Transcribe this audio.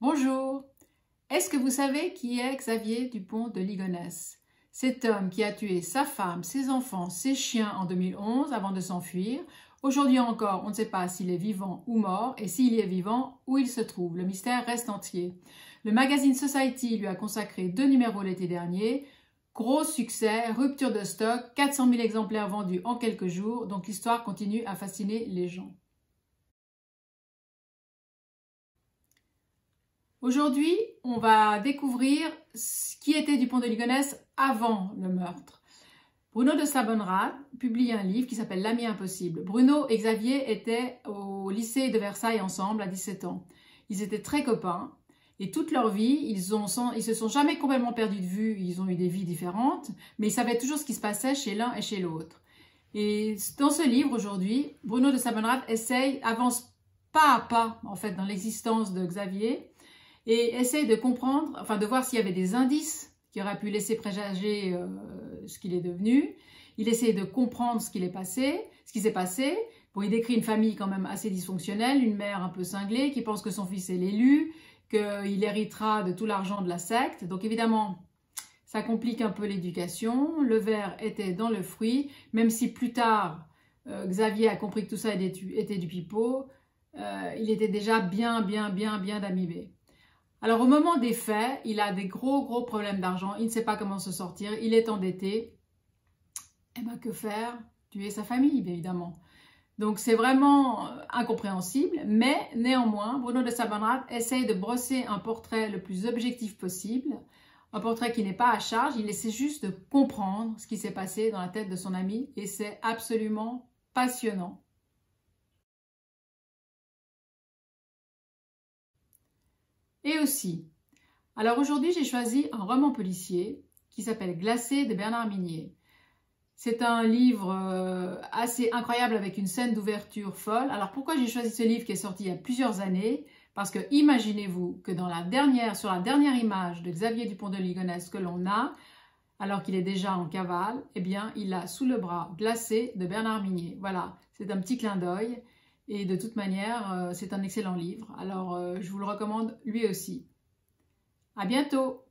Bonjour. Est-ce que vous savez qui est Xavier Dupont de Ligonnès? Cet homme qui a tué sa femme, ses enfants, ses chiens en 2011 avant de s'enfuir. Aujourd'hui encore, on ne sait pas s'il est vivant ou mort et s'il y est vivant, où il se trouve. Le mystère reste entier. Le magazine Society lui a consacré 2 numéros l'été dernier. Gros succès, rupture de stock, 400 000 exemplaires vendus en quelques jours, donc l'histoire continue à fasciner les gens. Aujourd'hui, on va découvrir qui était Dupont de Ligonnès avant le meurtre. Bruno de Sablonrade publie un livre qui s'appelle L'ami impossible. Bruno et Xavier étaient au lycée de Versailles ensemble à 17 ans. Ils étaient très copains et toute leur vie, ils se sont jamais complètement perdus de vue. Ils ont eu des vies différentes, mais ils savaient toujours ce qui se passait chez l'un et chez l'autre. Et dans ce livre aujourd'hui, Bruno de Sablonrade avance pas à pas en fait dans l'existence de Xavier et essaye de comprendre, enfin de voir s'il y avait des indices qui auraient pu laisser présager ce qu'il est devenu. Il essaye de comprendre ce qui s'est passé. Bon, il décrit une famille quand même assez dysfonctionnelle, une mère un peu cinglée qui pense que son fils est l'élu, qu'il héritera de tout l'argent de la secte. Donc évidemment, ça complique un peu l'éducation. Le ver était dans le fruit, même si plus tard, Xavier a compris que tout ça était du pipeau, il était déjà bien d'amibé. Alors au moment des faits, il a des gros problèmes d'argent, il ne sait pas comment se sortir, il est endetté. Eh bien que faire? Tuer sa famille, évidemment. Donc c'est vraiment incompréhensible, mais néanmoins, Bruno de Sablonrade essaye de brosser un portrait le plus objectif possible, un portrait qui n'est pas à charge, il essaie juste de comprendre ce qui s'est passé dans la tête de son ami et c'est absolument passionnant. Et aussi, alors aujourd'hui j'ai choisi un roman policier qui s'appelle Glacé de Bernard Minier. C'est un livre assez incroyable avec une scène d'ouverture folle. Alors pourquoi j'ai choisi ce livre qui est sorti il y a plusieurs années? Parce que imaginez-vous que sur la dernière image de Xavier Dupont de Ligonnès que l'on a, alors qu'il est déjà en cavale, eh bien il a sous le bras Glacé de Bernard Minier. Voilà, c'est un petit clin d'œil. Et de toute manière, c'est un excellent livre. Alors, je vous le recommande lui aussi. À bientôt!